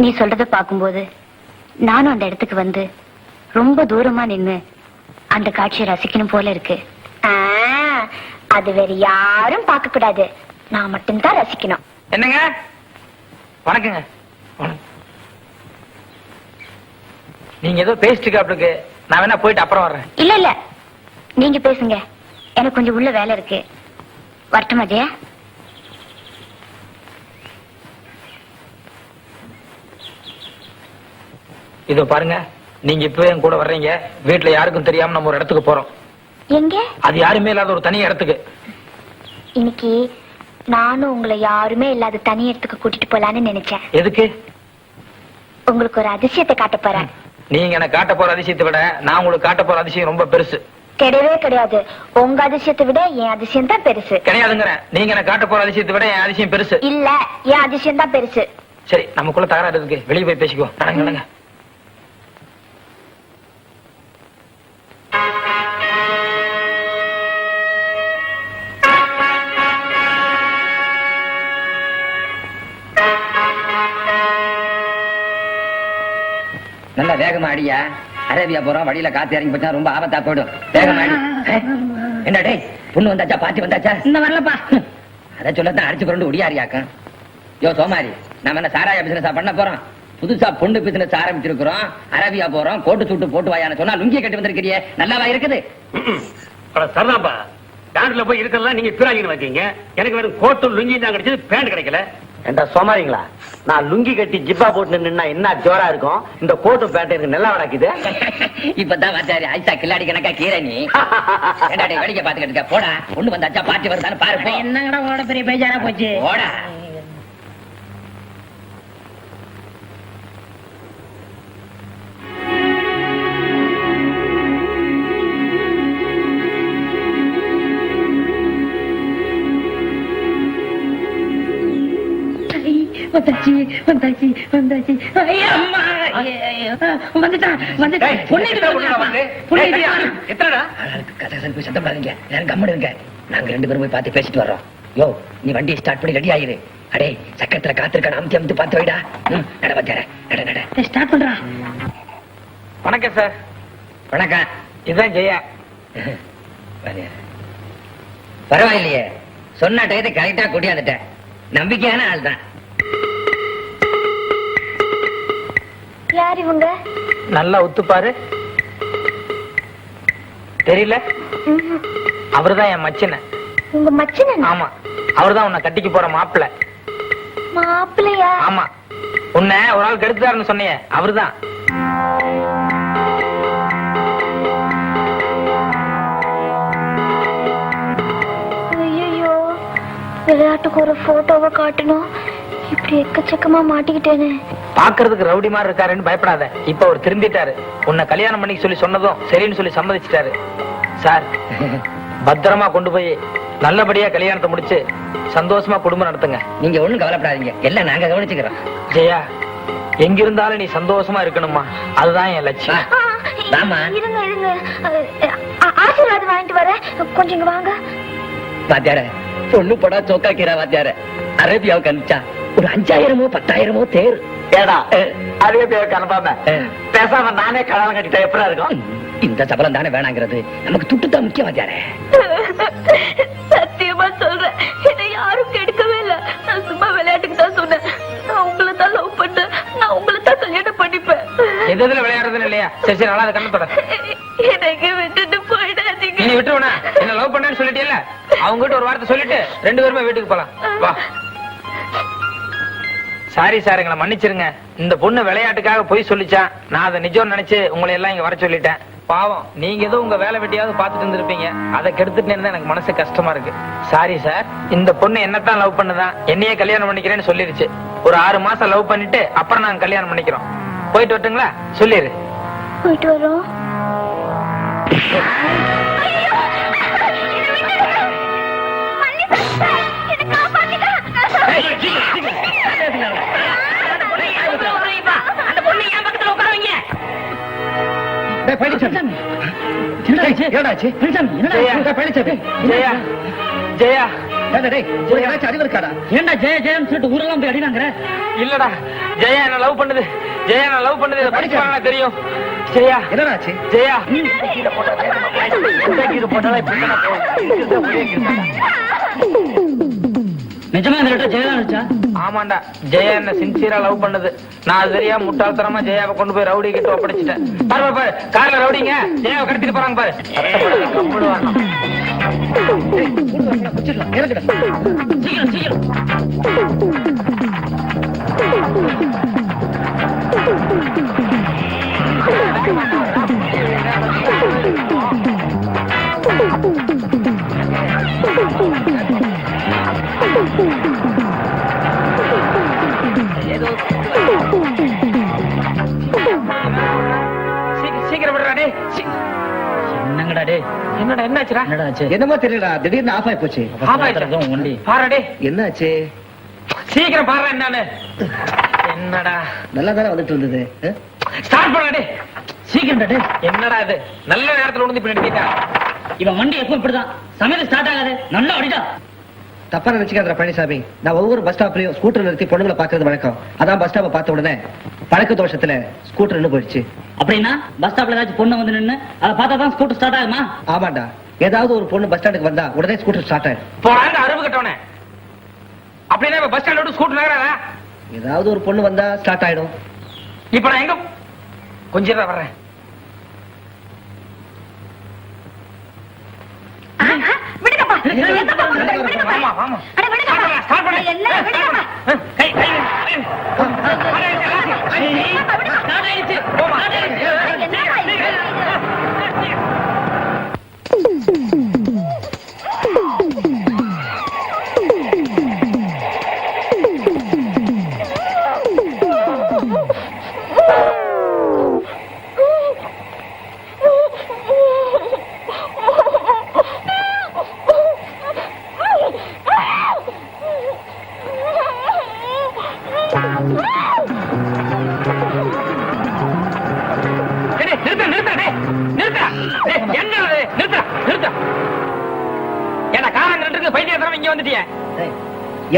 நீ சொல்றத பாக்கும்போது நானும் அந்த இடத்துக்கு வந்து ரொம்ப தூரமா நின்னு அந்த காட்சியை ரசிக்கணும் போல இருக்கு. அது வேற யாரும் பார்க்க கூடாது, நான் மட்டும்தான் ரசிக்கணும். என்னங்க? வணக்கங்க. நீங்க ஏதோ பேசிட்டு இருக்காப்ளுக்கு, நான் வேணா போயிட்டு அப்புறம் வர்றேன். இல்ல இல்ல, நீங்க பேசுங்க, எனக்கு கொஞ்சம் உள்ள வேலை இருக்கு. வரட்டுமா ஜெயா? இதோ பாருங்க, நீங்க இப்பவே என் கூட வர்றீங்க. வீட்டுல யாருக்கும் தெரியாம நம்ம ஒரு இடத்துக்கு போறோம். எங்க? அது யாருமே இல்லாத ஒரு தனி இடத்துக்கு. இன்னைக்கு நானும் உங்களை யாருமே இல்லாத தனி இடத்துக்கு கூட்டிட்டு போலான்னு நினைச்சேன். எதுக்கு? உங்களுக்கு ஒரு அதிசயத்தை காட்ட போறேன். நீங்க எனக்கு காட்ட போற அதிசயத்தை விட நான் உங்களுக்கு காட்ட போற அதிசயம் ரொம்ப பெருசு. கிடையவே கிடையாது, உங்க அதிசயத்தை விட என் அதிசயம் தான் பெருசு. கிடையாதுங்கிறேன். நீங்க எனக்கு காட்ட போற அதிசயத்தை விட என் அதிசயம் பெருசு. இல்ல, என் அதிசயம் தான் பெருசு. சரி, நமக்குள்ள தகராறு இருக்கு, வெளியே போய் பேசிக்குவோம். நடங்க. நல்லா வேகமா அடியா. அரேபியா போறோம், வழியில காத்து இறங்கி போச்சா ரொம்ப ஆபத்தா போயிடும். வேகமா அடி. என்ன டேய், பொண்ணு வந்தாச்சா? பாட்டி வந்தாச்சா? இந்த வரலப்பா. அத சொல்லத்தான் அடிச்சு புரண்டு ஒடியாரியாக்கம். யோ சோமாரி, நாம என்ன சாராய பிசினஸா பண்ண போறோம்? புதுசா பொண்ணு பிசினஸ் ஆரம்பிச்சிருக்கிறோம். அரேபியா போறோம், கோட்டு சூட்டு போட்டு வாயான்னு சொன்னா லுங்கிய கட்டி வந்திருக்கிறியே, நல்லாவா இருக்குது? சரிதான்ப்பா, பேண்ட்ல போய் இருக்கிறதா நீங்க பிராங்கின்னு வைக்கீங்க. எனக்கு வெறும் கோட்டு லுங்கி தான் கிடைச்சது, பேண்ட் கிடைக்கல. என்ன சோமாரிங்களா, நான் லுங்கி கட்டி ஜிப்பா போட்டு நின்னா என்ன ஜோரா இருக்கும்? இந்த கோட்டு பேண்ட் எனக்கு நல்லா வடக்குது. இப்பதான் வாச்சாரி ஐசா கில்லாடி கணக்கா கீரை நீ வேடிக்கை பாத்துக்கிட்டு இருக்க. போடா, பொண்ணு வந்தாச்சா? பாட்டி வருதான்னு பாரு. என்னங்கடா உங்களோட பெரிய பேஜாரா போச்சு. போடா. வந்தாச்சு வந்தாச்சு வந்தாச்சு. வந்துட்டான் வந்துட்டான். நாங்க ரெண்டு பேரும் போய் பார்த்து பேசிட்டு வர்றோம். யோ, நீ வண்டியை ஸ்டார்ட் பண்ணி ரெடி ஆயிரு. அடே, சக்கரத்துல காத்திருக்கான அமுத்தி அமுத்தி பார்த்து வைடா. நட வச்சார, நட நட. ஸ்டார்ட் பண்றான். வணக்கம் சார். வணக்கம். இதுதான் ஜெயா. பரவாயில்லையே, சொன்ன டயத்தை கரெக்டா கூட்டியாந்துட்டேன். நம்பிக்கையான ஆள் தான். யார் இவங்க? நல்லா ஒத்துப்பாரு. தெரியல? அவருதான் என் மச்சின. உங்க மச்சின? ஆமா, அவருதான் உன்னை கட்டிக்கு போற மாப்பிள்ள. மாப்பிள்ளையா? ஆமா, உன்னை ஒரு ஆள் கெடுத்தாருன்னு சொன்னியே, அவருதான். ஐயோ, விளையாட்டுக்கு ஒரு போட்டோவை காட்டணும், இப்படி எக்கச்சக்கமா மாட்டிக்கிட்டேனே. பாக்குறதுக்கு ரவுடி மாதிரி இருக்காருன்னு பயப்படாத. இப்ப அவர் திரும்பிட்டாரு. உன்னை கல்யாணம் பண்ணிக்க சொல்லி சொன்னதும் சரின்னு சொல்லி சம்மதிச்சிட்டாரு. சார், பத்திரமா கொண்டு போய் நல்லபடியா கல்யாணத்தை முடிச்சு சந்தோஷமா குடும்பம் நடத்துங்க. நீங்க ஒண்ணும் கவலைப்படாதீங்க, எல்லாம் நாங்க கவனிச்சுக்கிறோம். ஜெயா, எங்க இருந்தாலும் நீ சந்தோஷமா இருக்கணுமா, அதுதான் என் லட்சியம். இருங்க இருங்க, ஆசீர்வாதம் வாங்கிட்டு வர, கொஞ்சம் இங்க வாங்க. வாத்தியார, பொண்ணு படா சோக்கா கீரா வாத்தியார. அரேபியாவுக்கு அனுப்பிச்சா ஒரு 5000 10,000 தேர். ஏடா, அரேபியாவுக்கு அனுப்பாம பேசாம நானே கல்யாணம் கட்டிட்டா எப்படா இருக்கும்? இந்த சபலம் தானே வேணாங்கிறது, நமக்கு துட்டுதான் முக்கியம் வாத்தியார. சத்தியமா சொல்றேன், என்னை யாரும் கெடுக்கவே இல்ல. நான் சும்மா விளையாட்டுக்கு தான் சொன்னேன். நான் உங்களை தான் லவ் பண்ணேன், நான் உங்களை தான் கல்யாணம் பண்ணிப்பேன். எதுல விளையாடுறதுன்னு இல்லையா? சரி சரி, நல்லா கண்ணத்தோட எனக்கு விட்டுட்டு போயிடாதீங்க. நீ விட்டுருவனா? என்ன லவ் பண்ணேன்னு சொல்லிட்டேல்ல, அவங்க கிட்ட ஒரு வார்த்தை சொல்லிட்டு ரெண்டு பேருமே வீட்டுக்கு போலாம். வா. சாரி சார், எங்களை மன்னிச்சிருங்க. இந்த பொண்ணு விளையாட்டுக்காக போய் சொல்லிச்சா, நான் அதை நிஜம் நினைச்சு உங்களை எல்லாம் இங்க வர சொல்லிட்டேன். பாவம், நீங்க ஏதோ உங்க வேலை வெட்டியாவது பாத்துட்டு இருந்திருப்பீங்க, அதை கெடுத்துட்டு எனக்கு மனசு கஷ்டமா இருக்கு. Sorry sir. இந்த பொண்ணு என்னத்தான் லவ் பண்ணுதான், என்னையே கல்யாணம் பண்ணிக்கிறேன்னு சொல்லிருச்சு. ஒரு 6 மாசம் லவ் பண்ணிட்டு அப்புறம் நாங்க கல்யாணம் பண்ணிக்கிறோம். போயிட்டு வரட்டுங்களா? சொல்லிரு. போயிட்டு வரோம். ஜெயா, அறிவு இருக்காடா? ஏன்டா ஜெய ஜெயம் சொல்லிட்டு ஊரெல்லாம் போய் அடினாங்கிற? இல்லடா, ஜெயா என்ன லவ் பண்ணுது. ஜெயா என்ன லவ் பண்ணுது. இதை படிச்சாங்க தெரியும். ஜெயா என்னடா ஆச்சு? ஜெயா நிஜமா இந்த லெட்டர் ஜெயதான் அடிச்சா? ஆமாண்டா, ஜெயா என்ன சின்சியரா லவ் பண்ணுது. நான் அது தெரியா முட்டாள்தனமா ஜெயாவை கொண்டு போய் ரவுடி கிட்ட ஒப்படைச்சிட்டேன். பாரு பாரு, பாரு கார்ல ரவுடிங்க ஜெயாவை கடத்திட்டு போறாங்க பாரு. சீக்கிரம் சீக்கிரம். சீக்கிரம் விடுறா டே. என்னங்கடா டே? என்னடா என்னாச்சுடா? என்னடா ஆச்சு? என்னமோ தெரியல, திடீர்னு ஆஃப் ஆயி போச்சு. வண்டி பாரு டே, என்னாச்சு? சீக்கிரம் பாரு என்னன்னு. என்னடா நல்லா தானே வந்துட்டு இருந்தது. ஸ்டார்ட் பண்ண டே. சீக்கிரம் டே. என்னடா இது நல்ல நேரத்துல உணர்ந்து இப்படி நிறுத்திட்டா. இவன் வண்டி எப்ப இப்படிதான் சமையல் ஸ்டார்ட் ஆகாது. நல்லா அடிடா. தப்பா நினைச்சுக்காத பழனிசாமி, நான் ஒவ்வொரு பஸ் ஸ்டாப்லயும் ஸ்கூட்டர் நிறுத்தி பொண்ணுங்களை பாக்குறது வழக்கம். அதான் பஸ் ஸ்டாப்பை பார்த்த உடனே பழக்க தோஷத்துல ஸ்கூட்டர் நின்னு போயிடுச்சு. அப்படின்னா பஸ் ஸ்டாப்ல ஏதாச்சும் பொண்ணு வந்து நின்னு அதை பார்த்தா தான் ஸ்கூட்டர் ஸ்டார்ட் ஆகுமா? ஆமாண்டா, ஏதாவது ஒரு பொண்ணு பஸ் ஸ்டாண்டுக்கு வந்தா உடனே ஸ்கூட்டர் ஸ்டார்ட் ஆயிடும். போறாங்க அறிவு கட்டவனே. அப்படின்னா இப்ப பஸ் ஸ்டாண்ட் விட்டு ஸ்கூட்டர் நகராதா? ஏதாவது ஒரு பொண்ணு வந்தா ஸ்டார்ட் ஆயிடும். இப்ப நான் எங்க கொஞ்சம் தான் வர்றேன். ஆமா ஆமா ஸ்டார்ட் பண்ணு. கை கை ஸ்டார்ட் ஆயிடுச்சு. போமா.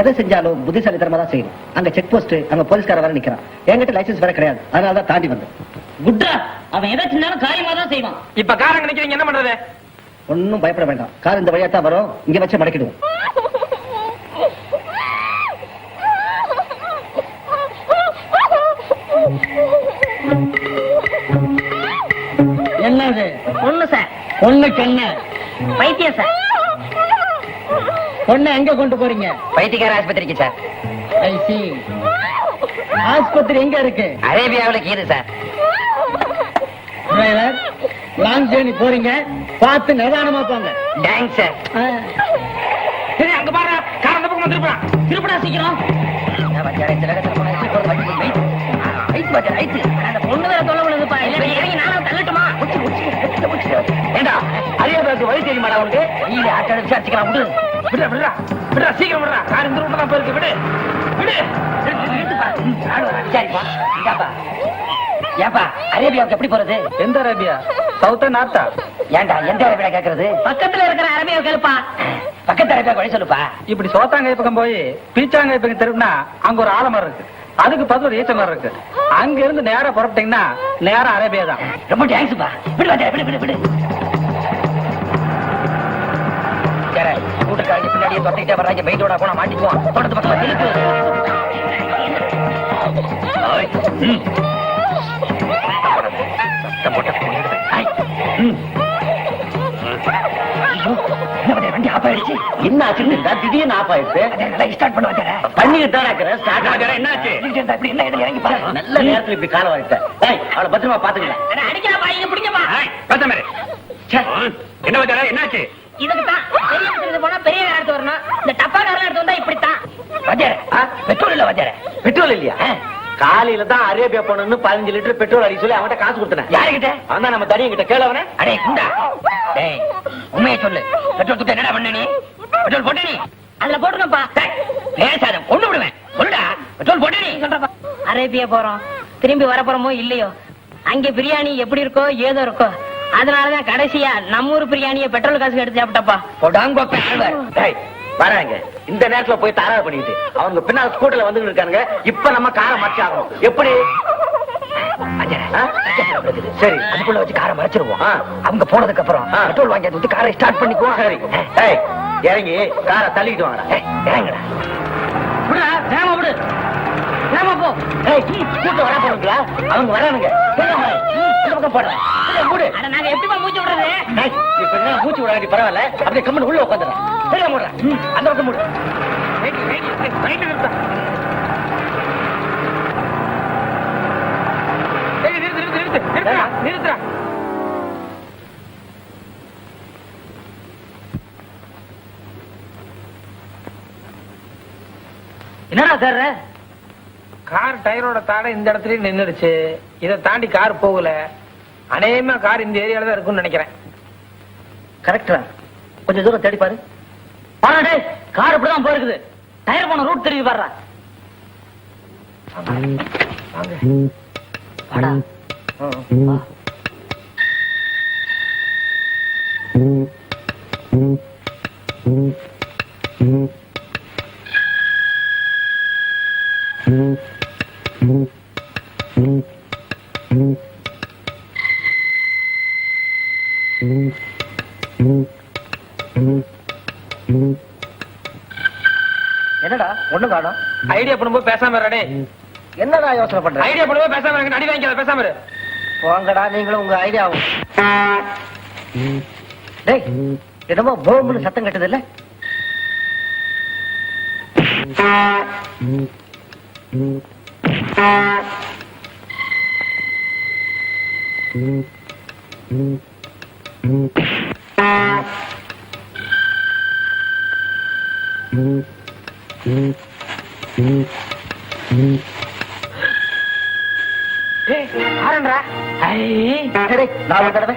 எதை செஞ்சாலும் புத்திசாலித்தனமா தான் செய்யணும். அங்க செக் போஸ்ட், அங்க போலீஸ்கார வர நிக்கிறான். என்கிட்ட லைசன்ஸ் வேற கிடையாது, அதனாலதான் தாண்டி வந்தேன். குட்டா, அவன் எதை செஞ்சாலும் காரியமா தான் செய்வான். இப்ப காரங்க நிக்கிறீங்க, என்ன பண்றது? ஒன்னும் பயப்பட வேண்டாம், கார் இந்த வழியா தான் வரும். இங்க வச்சு மடக்கிடுவோம். என்னது? ஒண்ணு சார். பொண்ணுக்கு என்ன? பைத்தியம் சார். பொண்ணை எங்க கொண்டு போறீங்க? பைத்தியக்கார ஆஸ்பத்திரிக்கு சார். ஆஸ்பத்திரி எங்க இருக்கு? அரேபியாவுல கீது சார். டிரைவர், லாங் ஜேர்னி போறீங்க, பார்த்து நிதானமா போங்க. Thanks sir. சரி அங்க பாரு, கார் அந்த பக்கம் திருப்பா. திருப்படா சீக்கிரம். பொண்ணு வேற தொலை விழுதுப்பா. இறங்கி நானும் தள்ளட்டுமா? ஏண்டா அரேபியாவுக்கு வழி தெரியுமாடா உனக்கு? இல்ல ஆட்டோ விசாரிச்சுக்கலாம். விடு விடுறா விடுறா விடுறா, சீக்கிரம் விடுறா. கார் இந்த ரூட்ல தான் போயிருக்கு. விடு விடு. விசாரிப்பா. ஏப்பா அரேபியாவுக்கு எப்படி போறது? எந்த அரேபியா? சவுத்தா நார்த்தா? ஏண்டா எந்த அரேபியா கேக்குறது? பக்கத்துல இருக்கிற அரபியா கேளுப்பா. பக்கத்து அரேபியா வழி சொல்லுப்பா. இப்படி சோத்தாங்காய் பக்கம் போய் பீச்சாங்காய் பக்கம் திரும்பினா அங்க ஒரு ஆலமரம் இருக்கு. அதுக்கு பதில் ஒரு ஈச்ச மரம் இருக்கு. அங்க இருந்து நேரா புறப்பட்டீங்கன்னா நேரா அரேபியா தான். ரொம்ப தேங்க்ஸ்ப்பா. விடு வாத்தியாரே, விடு விடு விடு. கூட்டக்காரங்க பின்னாடியே தொட்டிக்கிட்டே வர்றாங்க. வெயிட்டோட போனா மாட்டிக்குவோம். தோட்டத்து பக்கம் இருக்கு. வண்டி ஆஃப் ஆயிடுச்சு. என்ன ஆச்சு? திடீர்னு ஆஃப் ஆயிடுச்சு. ஸ்டார்ட் பண்ண வச்சார பண்ணிட்டு தான் இருக்கிறேன். ஸ்டார்ட் ஆகிற என்னாச்சு? இப்படி என்ன இறங்கி பாரு. நல்ல நேரத்துல இப்படி காலம் வாங்கிட்டேன். அவளை பத்திரமா பாத்துக்கலாம். அடிக்காப்பா, இங்க பிடிக்கமா. என்ன வச்சாரா? என்னாச்சு? இதுக்குதான் பெரிய இடத்துல போனா பெரிய இடத்து வரணும். இந்த டப்பா காரணம் எடுத்து வந்தா இப்படித்தான். பெட்ரோல் இல்ல வச்சார. பெட்ரோல் இல்லையா? காலையில தான் அரேபியா போனு 15 லிட்டர் பெட்ரோல் அடி சொல்லி அவன்கிட்ட காசு கொடுத்தேன். யாருகிட்ட? அவன் தான் நம்ம தடிய கிட்ட. கேளவன. அடே குண்டா, டேய் உண்மையை சொல்லு. பெட்ரோல் துட்ட என்னடா பண்ண நீ? பெட்ரோல் போட்ட நீ? அதுல போட்டுருப்பா. பேசாத, கொண்டு விடுவேன். சொல்லுடா, பெட்ரோல் போட்ட நீ? சொல்றப்பா. அரேபியா போறோம், திரும்பி வர போறோமோ இல்லையோ, அங்க பிரியாணி எப்படி இருக்கோ ஏதோ இருக்கோ, அதனாலதான் கடைசியா நம்ம ஊர் பிரியாணியை பெட்ரோல் காசுக்கு எடுத்து சாப்பிட்டப்பா. போடாங்க. வராங்க இந்த நேரத்துல போய் தராது பண்ணிட்டு அவங்க பின்னால ஸ்கூட்டர்ல வந்து இருக்காங்க. இப்ப நம்ம காரை மறைச்சு ஆகணும். எப்படி? சரி, அதுக்குள்ள வச்சு காரை மறைச்சிருவோம். அவங்க போனதுக்கு அப்புறம் பெட்ரோல் வாங்கி அதை காரை ஸ்டார்ட் பண்ணிக்குவோம். சரி, இறங்கி காரை தள்ளிட்டு வாங்கடா. இறங்குடா. போ. கூட்டம் வர போறீங்களா? அவங்க வரானுங்க. நாங்க எப்படிமா மூச்சு விடுறது? மூச்சு விடாடி பரவாயில்ல. அப்படியே கம்மன் உள்ள உட்காந்துறேன். சரியா மூடுற? அந்த பக்கம் மூடு. நிறுத்துறா. என்னடா சார்? கார் டயரோட தாடை இந்த இடத்துல நின்னுடுச்சு. இதை தாண்டி கார் போகல. அநேகமா கார் இந்த ஏரியால தான் இருக்கும்னு நினைக்கிறேன். கரெக்டா? கொஞ்சம் தூரம் தேடி பாரு. பாரு, கார் இப்படிதான் போயிருக்குது. டயர் போன ரூட் தெரியுது பாரு. என்னடா ஒண்ணு காணோம்? ஐடியா பண்ணும்போது பேசாம இருடே. என்னடா யோசனை பண்ற? ஐடியா பண்ணும்போது பேசாம இருங்க. அடி வாங்கிக்காத, பேசாம இரு. போங்கடா நீங்களும் உங்க ஐடியாவும். டேய், என்னமோ போம்னு சத்தம் கட்டுது இல்ல? ஆரண்டா. நான் தடவை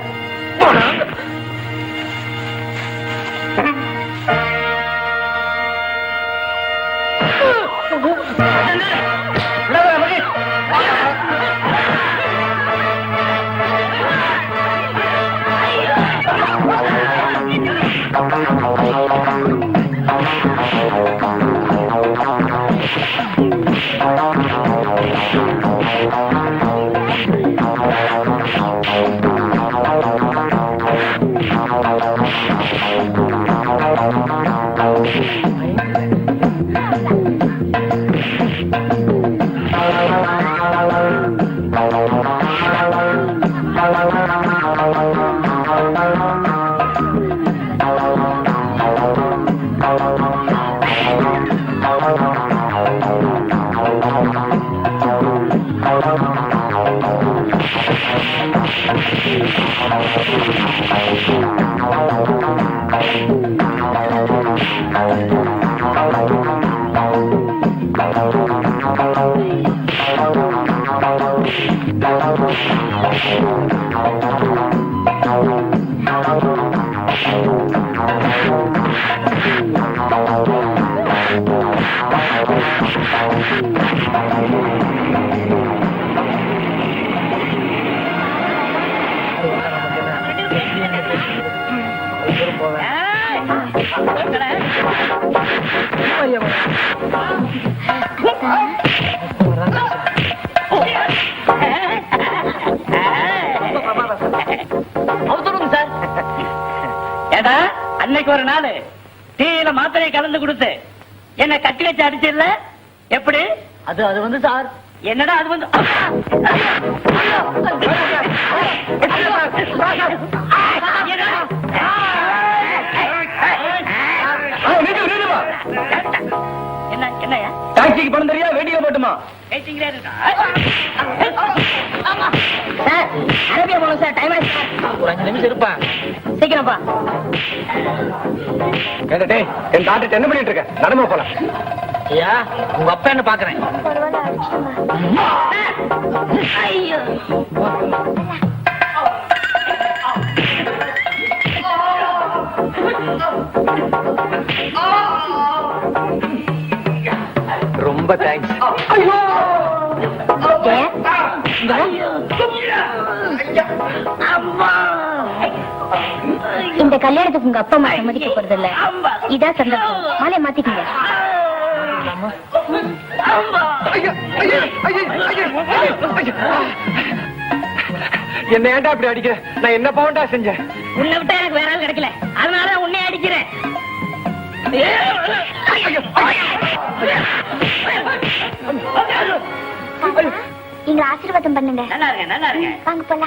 அன்னைக்கு ஒரு நாள் டீயில மாத்திரையை கலந்து கொடுத்து என்ன கட்டி வச்சு அடிச்சிடல எப்படி? அது வந்து சார். என்னடா அது வந்து என்ன என்னையா டாக்ஸிக்கு பணம் தெரியா? வேடிக்கை போட்டுமா? அரேபியா போகணும் சார். டைம் ஆயிடுச்சு சார். ஒரு 5 நிமிஷம் இருப்பேன். சீக்கிரம்ப்பா. என் டாக்டர் என்ன பண்ணிட்டு இருக்க? நடமா போலாம். ஐயா, உங்க அப்பா என்ன பாக்குறேன். ஐயோ, ரொம்ப தேங்க்ஸ். அம்மா இந்த கல்யாணத்துக்கு உங்க அப்பா அம்மா சம்மதிக்க போறது இல்ல. இதான் சந்தர்ப்பம். மாலையை மாத்திக்கங்க. என்ன ஏன்டா அப்படி அடிக்கிற? நான் என்ன பாவண்டா செஞ்சேன்? உன்னை விட்டா எனக்கு வேற ஆள் கிடைக்கல, அதனால உன்னை அடிக்கிறேன். நீங்க ஆசீர்வாதம் பண்ணுங்க. நல்லா இருங்க, நல்லா இருங்க. வாங்க போலாம்.